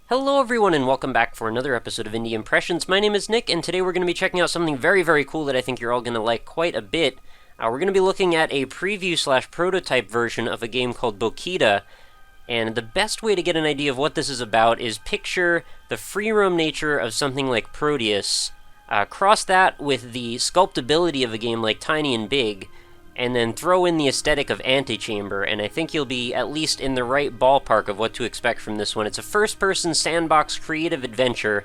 Hello everyone and welcome back for another episode of Indie Impressions. My name is Nick and today we're going to be checking out something very cool that I think you're all going to like quite a bit. We're going to be looking at a preview/prototype version of a game called Bokida, and the best way to get an idea of what this is about is picture the free-roam nature of something like Proteus, cross that with the sculptability of a game like Tiny and Big, and then throw in the aesthetic of Antichamber, and I think you'll be at least in the right ballpark of what to expect from this one. It's a first-person sandbox creative adventure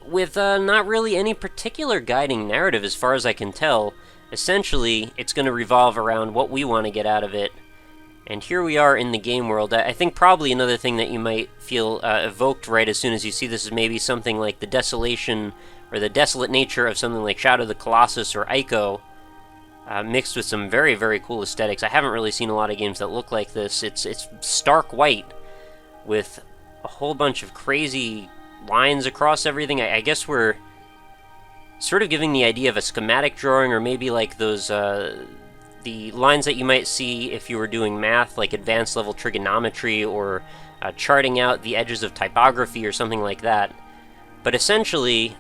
with not really any particular guiding narrative as far as I can tell. Essentially, it's going to revolve around what we want to get out of it. And here we are in the game world. I think probably another thing that you might feel evoked right as soon as you see this is maybe something like the desolation or the desolate nature of something like Shadow of the Colossus or Ico, mixed with some very cool aesthetics. I haven't really seen a lot of games that look like this. It's stark white with a whole bunch of crazy lines across everything. I guess we're sort of giving the idea of a schematic drawing, or maybe like those the lines that you might see if you were doing math, like advanced level trigonometry, or charting out the edges of typography or something like that. But essentially,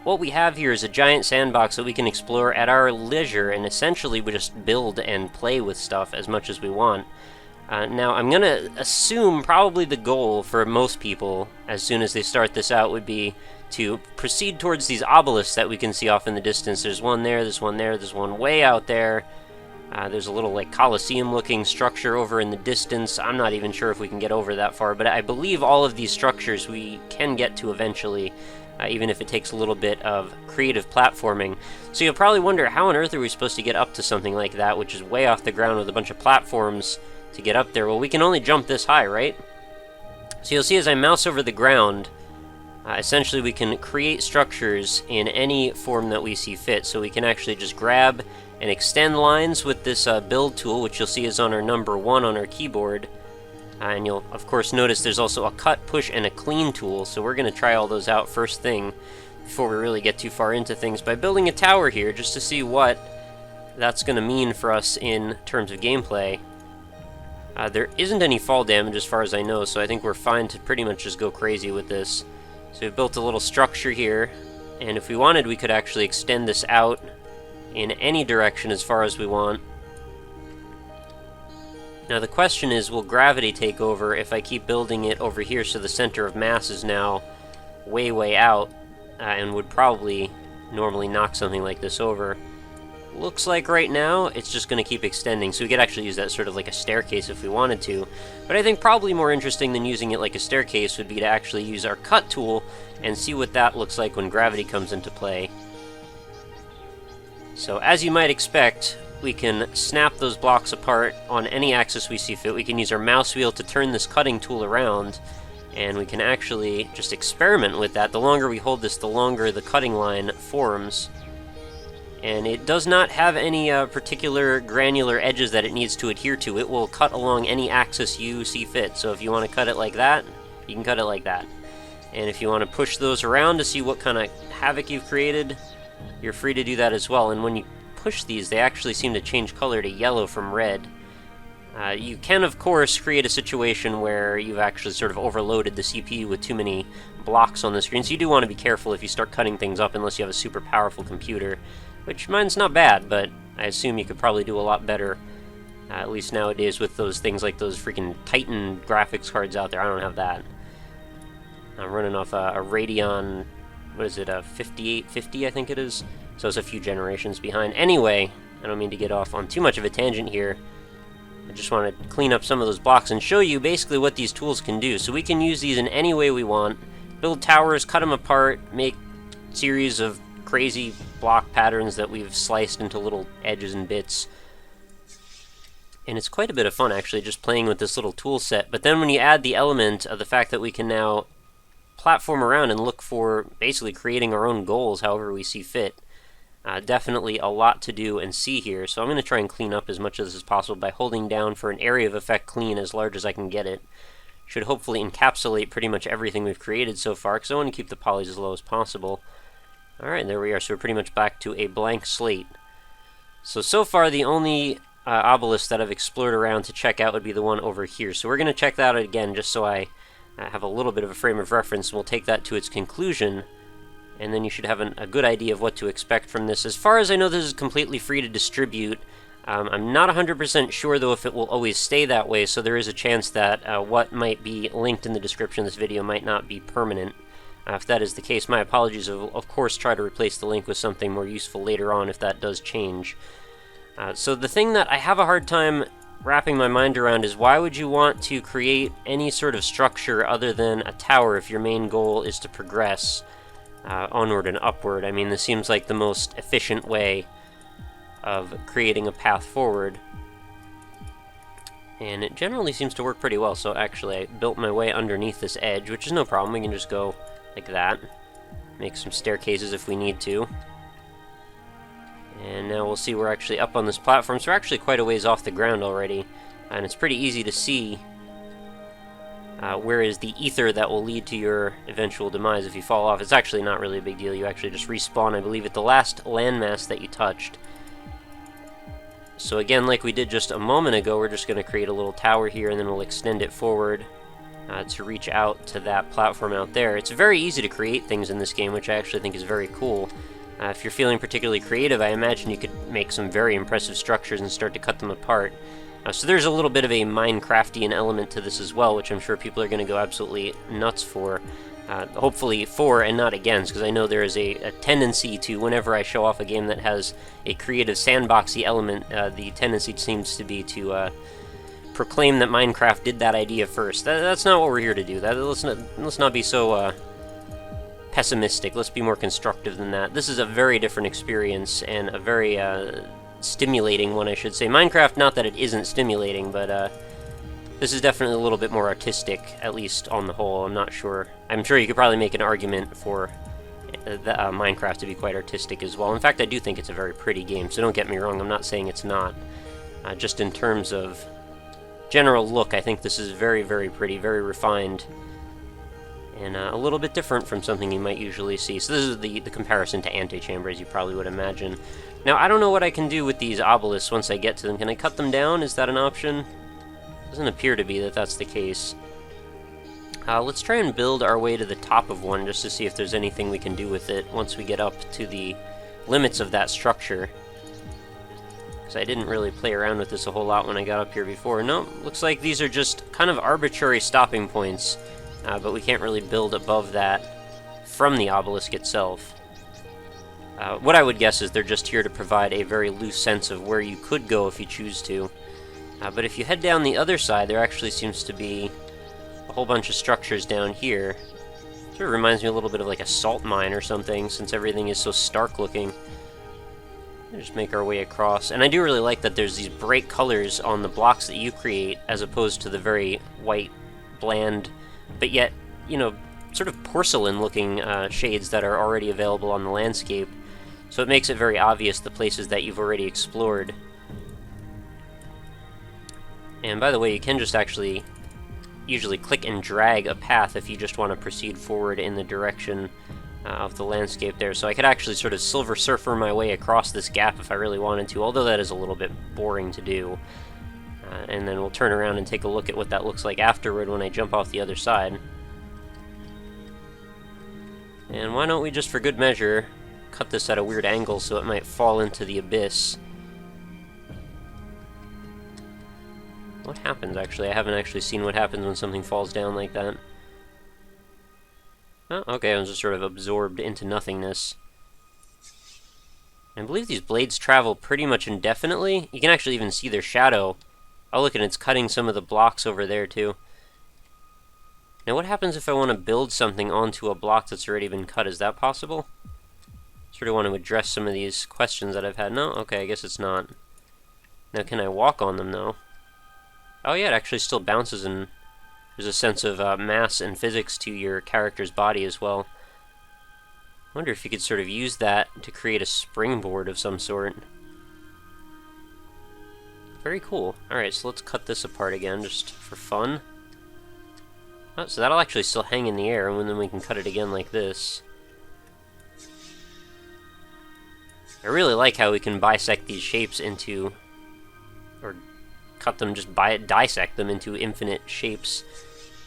what we have here is a giant sandbox that we can explore at our leisure, and essentially we just build and play with stuff as much as we want. Now, I'm going to assume probably the goal for most people, as soon as they start this out, would be to proceed towards these obelisks that we can see off in the distance. There's one there, there's one there, there's one way out there. There's a little like Colosseum-looking structure over in the distance. I'm not even sure if we can get over that far, but I believe all of these structures we can get to eventually, even if it takes a little bit of creative platforming. So you'll probably wonder, how on earth are we supposed to get up to something like that, which is way off the ground with a bunch of platforms to get up there? Well, we can only jump this high, right? So you'll see as I mouse over the ground, essentially we can create structures in any form that we see fit. So we can actually just grab and extend lines with this build tool, which you'll see is on our number 1 on our keyboard. And you'll, of course, notice there's also a cut, push, and a clean tool, so we're going to try all those out first thing before we really get too far into things by building a tower here, just to see what that's going to mean for us in terms of gameplay. There isn't any fall damage as far as I know, so I think we're fine to pretty much just go crazy with this. So we've built a little structure here, and if we wanted, we could actually extend this out in any direction as far as we want. Now the question is, will gravity take over if I keep building it over here so the center of mass is now way out, and would probably normally knock something like this over. Looks like right now it's just going to keep extending, so we could actually use that sort of like a staircase if we wanted to. But I think probably more interesting than using it like a staircase would be to actually use our cut tool and see what that looks like when gravity comes into play. So as you might expect, we can snap those blocks apart on any axis we see fit. We can use our mouse wheel to turn this cutting tool around, and we can actually just experiment with that. The longer we hold this, the longer the cutting line forms. And it does not have any particular granular edges that it needs to adhere to. It will cut along any axis you see fit. So if you want to cut it like that, you can cut it like that. And if you want to push those around to see what kind of havoc you've created, you're free to do that as well. And when you push these, they actually seem to change color to yellow from red. You can, of course, create a situation where you've actually sort of overloaded the CPU with too many blocks on the screen, so you do want to be careful if you start cutting things up unless you have a super powerful computer, which mine's not bad, but I assume you could probably do a lot better, at least nowadays, with those things like those freaking Titan graphics cards out there. I don't have that. I'm running off a Radeon, what is it, a 5850, I think it is? So it's a few generations behind. Anyway, I don't mean to get off on too much of a tangent here. I just want to clean up some of those blocks and show you basically what these tools can do. So we can use these in any way we want. Build towers, cut them apart, make series of crazy block patterns that we've sliced into little edges and bits. And it's quite a bit of fun, actually, just playing with this little tool set. But then when you add the element of the fact that we can now platform around and look for basically creating our own goals however we see fit, definitely a lot to do and see here. So I'm going to try and clean up as much of this as possible by holding down for an area of effect clean as large as I can get it. Should hopefully encapsulate pretty much everything we've created so far, because I want to keep the polys as low as possible. Alright, there we are. So we're pretty much back to a blank slate. So far the only obelisk that I've explored around to check out would be the one over here. So we're going to check that out again just so I have a little bit of a frame of reference. We'll take that to its conclusion, and then you should have a good idea of what to expect from this. As far as I know, this is completely free to distribute. I'm not 100% sure, though, if it will always stay that way, so there is a chance that what might be linked in the description of this video might not be permanent. If that is the case, my apologies. I will, of course, try to replace the link with something more useful later on if that does change. So the thing that I have a hard time wrapping my mind around is, why would you want to create any sort of structure other than a tower if your main goal is to progress onward and upward? I mean, this seems like the most efficient way of creating a path forward, and it generally seems to work pretty well. So actually, I built my way underneath this edge, which is no problem. We can just go like that, make some staircases if we need to. And now we'll see we're actually up on this platform, so we're actually quite a ways off the ground already, and it's pretty easy to see where is the ether that will lead to your eventual demise if you fall off. It's actually not really a big deal. You actually just respawn, I believe, at the last landmass that you touched. So again, like we did just a moment ago, we're just going to create a little tower here, and then we'll extend it forward to reach out to that platform out there. It's very easy to create things in this game, which I actually think is very cool. If you're feeling particularly creative, I imagine you could make some very impressive structures and start to cut them apart. So there's a little bit of a Minecraftian element to this as well, which I'm sure people are going to go absolutely nuts for. Hopefully for and not against, because I know there is a tendency to, whenever I show off a game that has a creative sandboxy element, the tendency seems to be to proclaim that Minecraft did that idea first. That's not what we're here to do. Let's not be so pessimistic. Let's be more constructive than that. This is a very different experience, and a very stimulating one, I should say. Minecraft, not that it isn't stimulating, but this is definitely a little bit more artistic, at least on the whole. I'm not sure. I'm sure you could probably make an argument for Minecraft to be quite artistic as well. In fact, I do think it's a very pretty game, so don't get me wrong. I'm not saying it's not. Just in terms of general look, I think this is very, very pretty, very refined, and a little bit different from something you might usually see. So this is the comparison to Antechamber, as you probably would imagine. Now, I don't know what I can do with these obelisks once I get to them. Can I cut them down? Is that an option? Doesn't appear to be that that's the case. Let's try and build our way to the top of one, just to see if there's anything we can do with it once we get up to the limits of that structure. Because I didn't really play around with this a whole lot when I got up here before. No, looks like these are just kind of arbitrary stopping points, but we can't really build above that from the obelisk itself. What I would guess is they're just here to provide a very loose sense of where you could go if you choose to. But if you head down the other side, there actually seems to be a whole bunch of structures down here. Sort of reminds me a little bit of like a salt mine or something, since everything is so stark looking. Just make our way across. And I do really like that there's these bright colors on the blocks that you create, as opposed to the very white, bland, but yet, you know, sort of porcelain-looking shades that are already available on the landscape. So it makes it very obvious the places that you've already explored. And by the way, you can just actually usually click and drag a path if you just want to proceed forward in the direction of the landscape there. So I could actually sort of Silver Surfer my way across this gap if I really wanted to, although that is a little bit boring to do. And then we'll turn around and take a look at what that looks like afterward when I jump off the other side. And why don't we just, for good measure, cut this at a weird angle so it might fall into the abyss. What happens, actually? I haven't actually seen what happens when something falls down like that. Oh, okay, I was just sort of absorbed into nothingness. I believe these blades travel pretty much indefinitely. You can actually even see their shadow. Oh, look, and it's cutting some of the blocks over there, too. Now, what happens if I want to build something onto a block that's already been cut? Is that possible? Sort of want to address some of these questions that I've had. No? Okay, I guess it's not. Now, can I walk on them, though? Oh yeah, it actually still bounces, and there's a sense of mass and physics to your character's body as well. I wonder if you could sort of use that to create a springboard of some sort. Very cool. Alright, so let's cut this apart again, just for fun. Oh, so that'll actually still hang in the air, and then we can cut it again like this. I really like how we can bisect these shapes into, or cut them, just dissect them into infinite shapes.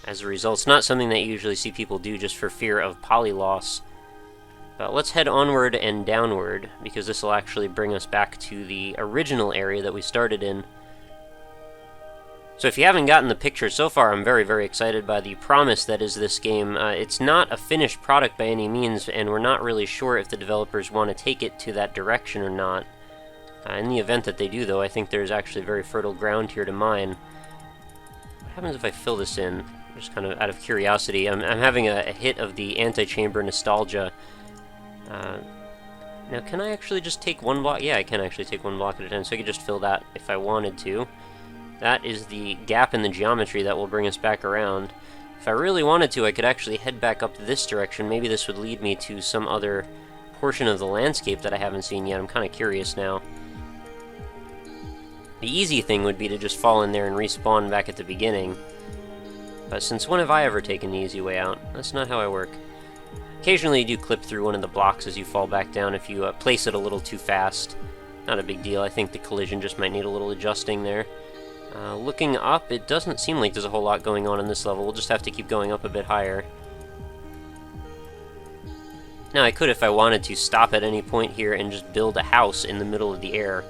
as a result. It's not something that you usually see people do just for fear of poly loss. But let's head onward and downward, because this will actually bring us back to the original area that we started in. So if you haven't gotten the picture so far, I'm very, very excited by the promise that is this game. It's not a finished product by any means, and we're not really sure if the developers want to take it to that direction or not. In the event that they do, though, I think there's actually very fertile ground here to mine. What happens if I fill this in? Just kind of out of curiosity. I'm having a hit of the antechamber nostalgia. Now, can I actually just take one block? Yeah, I can actually take one block at a time, so I could just fill that if I wanted to. That is the gap in the geometry that will bring us back around. If I really wanted to, I could actually head back up this direction. Maybe this would lead me to some other portion of the landscape that I haven't seen yet. I'm kind of curious now. The easy thing would be to just fall in there and respawn back at the beginning. But since when have I ever taken the easy way out? That's not how I work. Occasionally you do clip through one of the blocks as you fall back down if you place it a little too fast. Not a big deal. I think the collision just might need a little adjusting there. Looking up, it doesn't seem like there's a whole lot going on in this level. We'll just have to keep going up a bit higher. Now I could, if I wanted to, stop at any point here and just build a house in the middle of the air.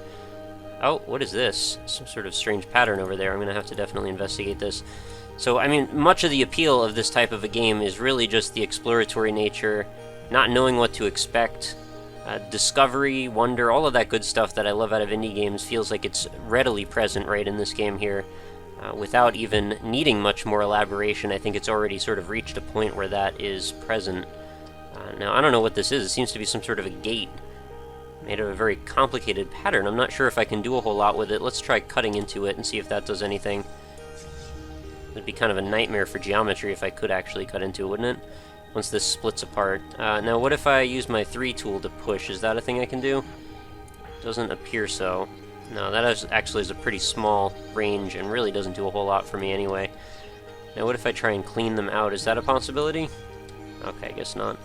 Oh, what is this? Some sort of strange pattern over there. I'm going to have to definitely investigate this. So, I mean, much of the appeal of this type of a game is really just the exploratory nature, not knowing what to expect, discovery, wonder, all of that good stuff that I love out of indie games feels like it's readily present right in this game here. Without even needing much more elaboration, I think it's already sort of reached a point where that is present. Now, I don't know what this is. It seems to be some sort of a gate made of a very complicated pattern. I'm not sure if I can do a whole lot with it. Let's try cutting into it and see if that does anything. It'd be kind of a nightmare for geometry if I could actually cut into it, wouldn't it? Once this splits apart. Now, what if I use my 3 tool to push? Is that a thing I can do? Doesn't appear so. No, that actually is a pretty small range and really doesn't do a whole lot for me anyway. Now, what if I try and clean them out? Is that a possibility? Okay, I guess not.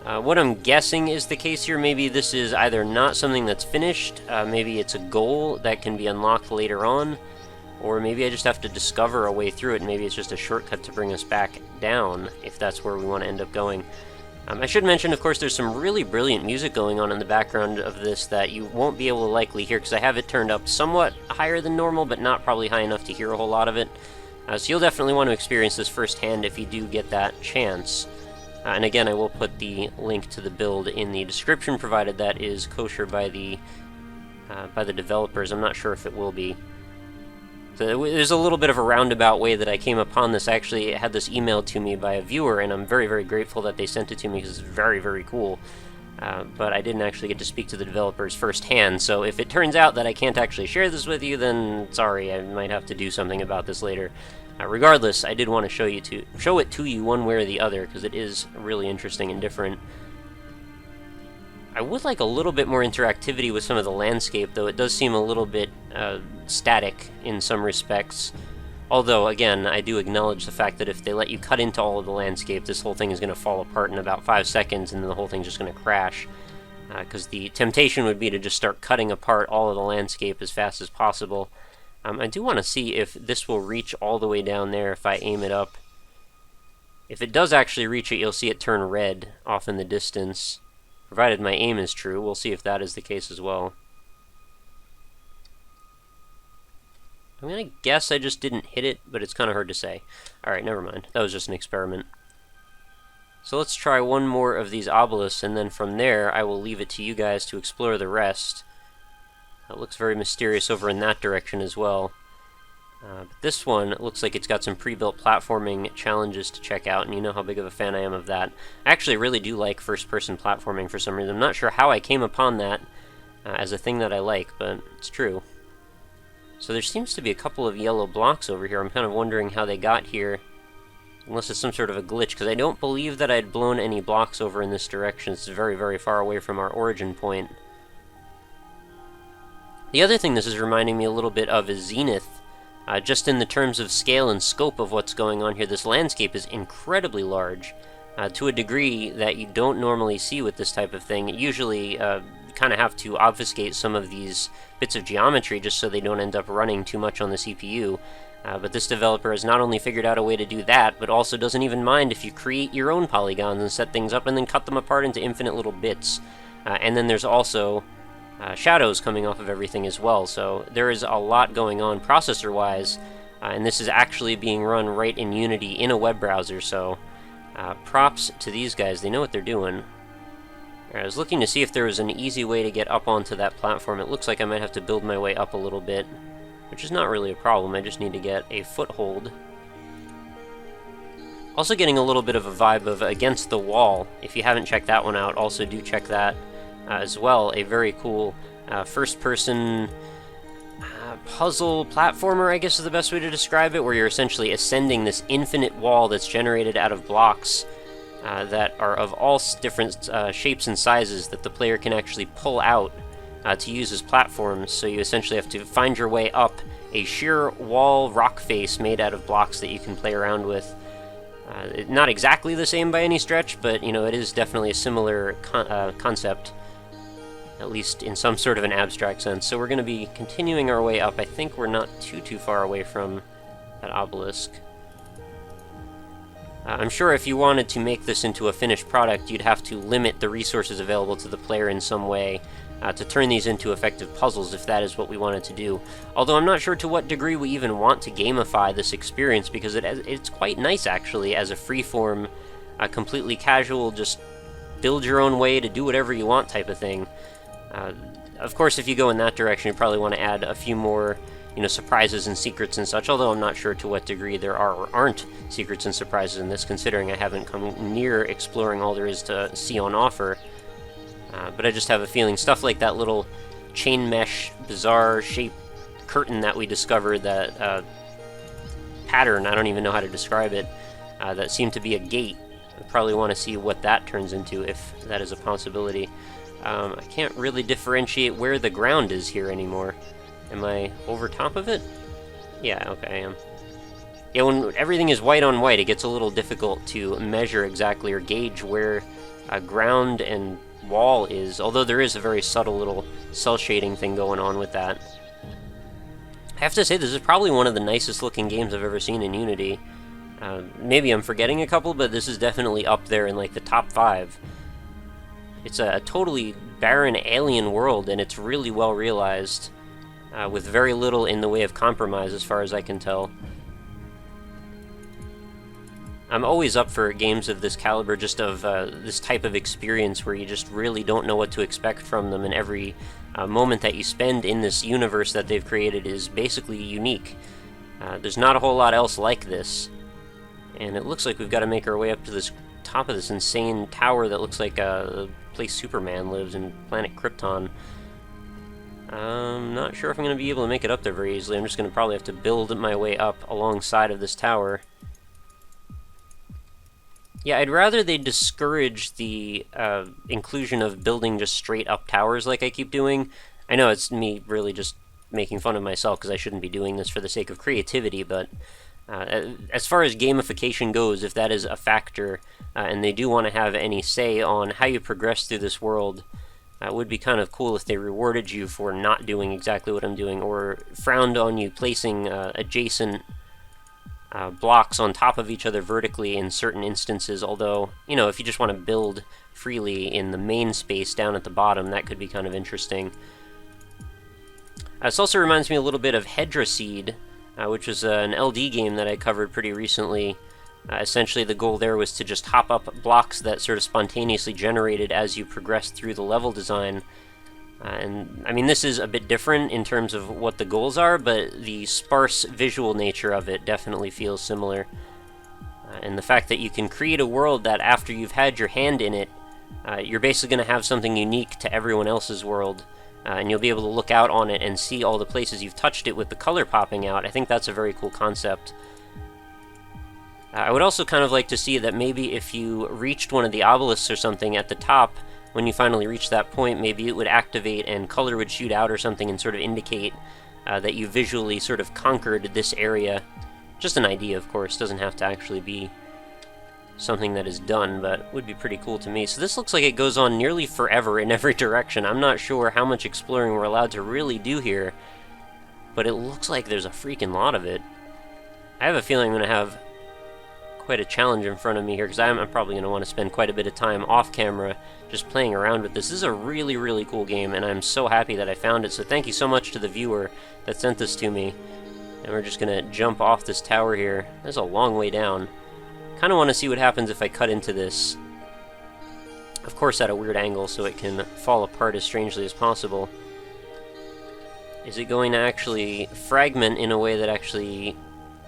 What I'm guessing is the case here, maybe this is either not something that's finished, maybe it's a goal that can be unlocked later on, or maybe I just have to discover a way through it, and maybe it's just a shortcut to bring us back down, if that's where we want to end up going. I should mention, of course, there's some really brilliant music going on in the background of this that you won't be able to likely hear, because I have it turned up somewhat higher than normal, but not probably high enough to hear a whole lot of it. So you'll definitely want to experience this firsthand if you do get that chance. And again, I will put the link to the build in the description, provided that is kosher by the developers. I'm not sure if it will be. So there's a little bit of a roundabout way that I came upon this. I actually had this emailed to me by a viewer, and I'm very, very grateful that they sent it to me because it's very, very cool. But I didn't actually get to speak to the developers firsthand, so if it turns out that I can't actually share this with you, then sorry, I might have to do something about this later. Regardless, I did want to show it to you one way or the other, because it is really interesting and different. I would like a little bit more interactivity with some of the landscape, though it does seem a little bit static in some respects. Although, again, I do acknowledge the fact that if they let you cut into all of the landscape, this whole thing is going to fall apart in about 5 seconds, and then the whole thing's just going to crash. Because the temptation would be to just start cutting apart all of the landscape as fast as possible. I do want to see if this will reach all the way down there if I aim it up. If it does actually reach it, you'll see it turn red off in the distance. Provided my aim is true, we'll see if that is the case as well. I'm gonna guess I just didn't hit it, but it's kind of hard to say. Alright, never mind. That was just an experiment. So let's try one more of these obelisks, and then from there I will leave it to you guys to explore the rest. It looks very mysterious over in that direction as well. But this one looks like it's got some pre-built platforming challenges to check out, and you know how big of a fan I am of that. I actually really do like first-person platforming for some reason. I'm not sure how I came upon that as a thing that I like, but it's true. So there seems to be a couple of yellow blocks over here. I'm kind of wondering how they got here, unless it's some sort of a glitch, because I don't believe that I'd blown any blocks over in this direction. It's very, very far away from our origin point. The other thing this is reminding me a little bit of is Zenith. Just in the terms of scale and scope of what's going on here, this landscape is incredibly large, to a degree that you don't normally see with this type of thing. Usually, kind of have to obfuscate some of these bits of geometry just so they don't end up running too much on the CPU. But this developer has not only figured out a way to do that, but also doesn't even mind if you create your own polygons and set things up and then cut them apart into infinite little bits. And then there's also shadows coming off of everything as well, so there is a lot going on processor-wise, and this is actually being run right in Unity in a web browser, so props to these guys. They know what they're doing. I was looking to see if there was an easy way to get up onto that platform. It looks like I might have to build my way up a little bit, which is not really a problem. I just need to get a foothold. Also getting a little bit of a vibe of Against the Wall. If you haven't checked that one out, also do check that as well. A very cool first-person puzzle platformer, I guess is the best way to describe it, where you're essentially ascending this infinite wall that's generated out of blocks that are of all different shapes and sizes that the player can actually pull out to use as platforms. So you essentially have to find your way up a sheer wall rock face made out of blocks that you can play around with. Not exactly the same by any stretch, but you know, it is definitely a similar concept, at least in some sort of an abstract sense. So we're going to be continuing our way up. I think we're not too far away from that obelisk. I'm sure if you wanted to make this into a finished product, you'd have to limit the resources available to the player in some way to turn these into effective puzzles, if that is what we wanted to do. Although I'm not sure to what degree we even want to gamify this experience, because it's quite nice, actually, as a freeform, completely casual, just build your own way to do whatever you want type of thing. Of course, if you go in that direction, you probably want to add a few more, you know, surprises and secrets and such, although I'm not sure to what degree there are or aren't secrets and surprises in this, considering I haven't come near exploring all there is to see on offer. But I just have a feeling stuff like that little chain mesh, bizarre shape curtain that we discovered, that pattern, I don't even know how to describe it, that seemed to be a gate. I probably want to see what that turns into, if that is a possibility. I can't really differentiate where the ground is here anymore. Am I over top of it? Yeah, okay, I am. Yeah, when everything is white on white, it gets a little difficult to measure exactly or gauge where ground and wall is, although there is a very subtle little cell shading thing going on with that. I have to say, this is probably one of the nicest looking games I've ever seen in Unity. Maybe I'm forgetting a couple, but this is definitely up there in like the top 5. It's a totally barren alien world, and it's really well realized, with very little in the way of compromise as far as I can tell. I'm always up for games of this caliber, just of this type of experience where you just really don't know what to expect from them, and every moment that you spend in this universe that they've created is basically unique. There's not a whole lot else like this, and it looks like we've got to make our way up to this top of this insane tower that looks like a place Superman lives in planet Krypton. I'm not sure if I'm going to be able to make it up there very easily. I'm just going to probably have to build my way up alongside of this tower. Yeah, I'd rather they discourage the inclusion of building just straight up towers like I keep doing. I know it's me really just making fun of myself because I shouldn't be doing this for the sake of creativity, but as far as gamification goes, if that is a factor, and they do want to have any say on how you progress through this world, it would be kind of cool if they rewarded you for not doing exactly what I'm doing, or frowned on you placing adjacent blocks on top of each other vertically in certain instances. Although, you know, if you just want to build freely in the main space down at the bottom, that could be kind of interesting. This also reminds me a little bit of Hedraseed, which was an LD game that I covered pretty recently. Essentially, the goal there was to just hop up blocks that sort of spontaneously generated as you progress through the level design. And, I mean, this is a bit different in terms of what the goals are, but the sparse visual nature of it definitely feels similar. And the fact that you can create a world that after you've had your hand in it, you're basically going to have something unique to everyone else's world. And you'll be able to look out on it and see all the places you've touched it with the color popping out. I think that's a very cool concept. I would also kind of like to see that maybe if you reached one of the obelisks or something at the top, when you finally reach that point, maybe it would activate and color would shoot out or something and sort of indicate that you visually sort of conquered this area. Just an idea, of course. Doesn't have to actually be something that is done, but would be pretty cool to me. So this looks like it goes on nearly forever in every direction. I'm not sure how much exploring we're allowed to really do here, but it looks like there's a freaking lot of it. I have a feeling I'm going to have quite a challenge in front of me here, because I'm probably going to want to spend quite a bit of time off camera just playing around with this. This is a really, really cool game, and I'm so happy that I found it. So thank you so much to the viewer that sent this to me. And we're just going to jump off this tower here. There's a long way down. Kind of want to see what happens if I cut into this. Of course at a weird angle so it can fall apart as strangely as possible. Is it going to actually fragment in a way that actually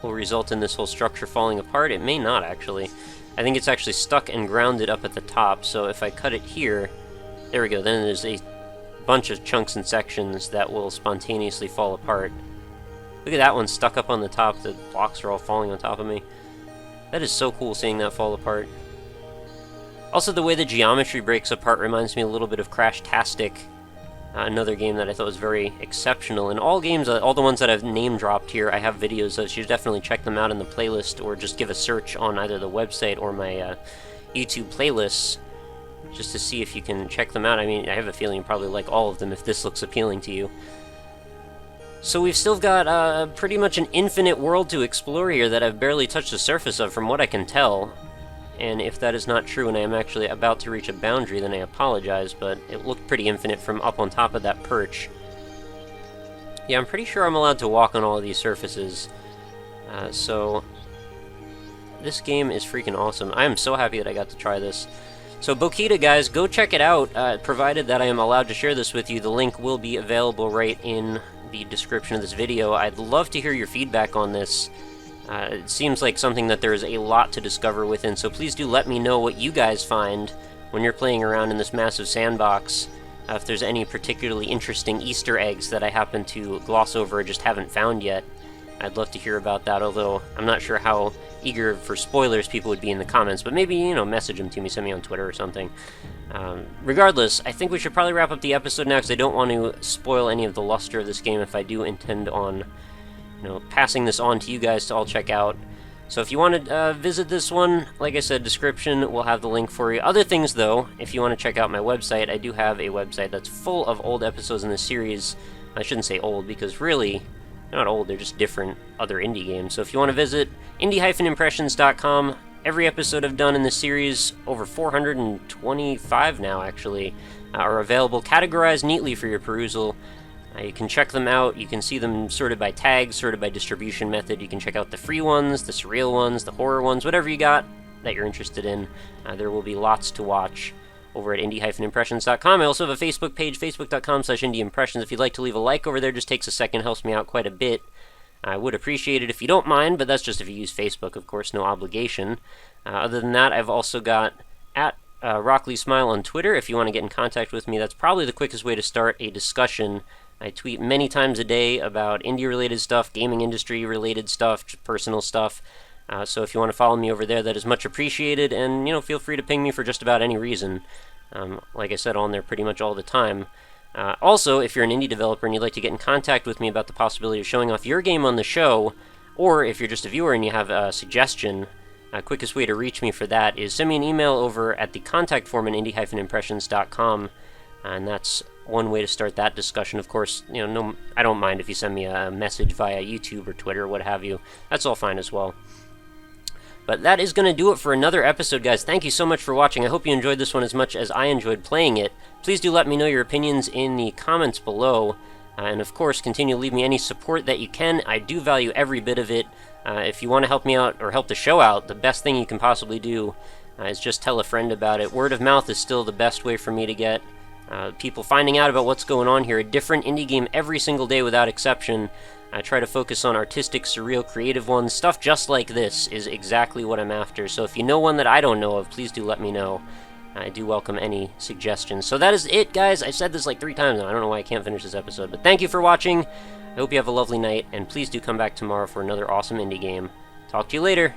will result in this whole structure falling apart? It may not, actually. I think it's actually stuck and grounded up at the top, so if I cut it here, there we go, then there's a bunch of chunks and sections that will spontaneously fall apart. Look at that one stuck up on the top, the blocks are all falling on top of me. That is so cool seeing that fall apart. Also, the way the geometry breaks apart reminds me a little bit of Crash-tastic, another game that I thought was very exceptional. And all games, all the ones that I've name-dropped here, I have videos of, so you should definitely check them out in the playlist, or just give a search on either the website or my YouTube playlists, just to see if you can check them out. I mean, I have a feeling you probably like all of them if this looks appealing to you. So we've still got pretty much an infinite world to explore here that I've barely touched the surface of, from what I can tell. And if that is not true and I am actually about to reach a boundary, then I apologize, but it looked pretty infinite from up on top of that perch. Yeah, I'm pretty sure I'm allowed to walk on all of these surfaces. So this game is freaking awesome. I am so happy that I got to try this. So Bokida, guys, go check it out. Provided that I am allowed to share this with you, the link will be available right in the description of this video. I'd love to hear your feedback on this. It seems like something that there is a lot to discover within, so please do let me know what you guys find when you're playing around in this massive sandbox. If there's any particularly interesting Easter eggs that I happen to gloss over or just haven't found yet, I'd love to hear about that, although I'm not sure how eager for spoilers people would be in the comments, but maybe, you know, message them to me, send me on Twitter or something. Regardless, I think we should probably wrap up the episode now, because I don't want to spoil any of the luster of this game if I do intend on, you know, passing this on to you guys to all check out. So if you want to visit this one, like I said, description will have the link for you. Other things, though, if you want to check out my website, I do have a website that's full of old episodes in this series. I shouldn't say old, because really, they're not old, they're just different other indie games. So if you want to visit indie-impressions.com, every episode I've done in this series, over 425 now actually, are available, categorized neatly for your perusal. You can check them out, you can see them sorted by tags, sorted by distribution method. You can check out the free ones, the surreal ones, the horror ones, whatever you got that you're interested in. There will be lots to watch over at indie-impressions.com. I also have a Facebook page, facebook.com/indieimpressions. If you'd like to leave a like over there, just takes a second, helps me out quite a bit. I would appreciate it if you don't mind, but that's just if you use Facebook, of course, no obligation. Other than that, I've also got at RockLeeSmile on Twitter. If you want to get in contact with me, that's probably the quickest way to start a discussion. I tweet many times a day about indie-related stuff, gaming industry-related stuff, just personal stuff. So if you want to follow me over there, that is much appreciated, and, you know, feel free to ping me for just about any reason. Like I said, on there pretty much all the time. Also, if you're an indie developer and you'd like to get in contact with me about the possibility of showing off your game on the show, or if you're just a viewer and you have a suggestion, quickest way to reach me for that is send me an email over at the contact form at indie-impressions.com, and that's one way to start that discussion. Of course, you know, I don't mind if you send me a message via YouTube or Twitter or what have you. That's all fine as well. But that is going to do it for another episode, guys. Thank you so much for watching. I hope you enjoyed this one as much as I enjoyed playing it. Please do let me know your opinions in the comments below. And of course, continue to leave me any support that you can. I do value every bit of it. If you want to help me out or help the show out, the best thing you can possibly do is just tell a friend about it. Word of mouth is still the best way for me to get people finding out about what's going on here. A different indie game every single day without exception. I try to focus on artistic, surreal, creative ones. Stuff just like this is exactly what I'm after. So if you know one that I don't know of, please do let me know. I do welcome any suggestions. So that is it, guys. I've said this like 3 times now. I don't know why I can't finish this episode. But thank you for watching. I hope you have a lovely night. And please do come back tomorrow for another awesome indie game. Talk to you later.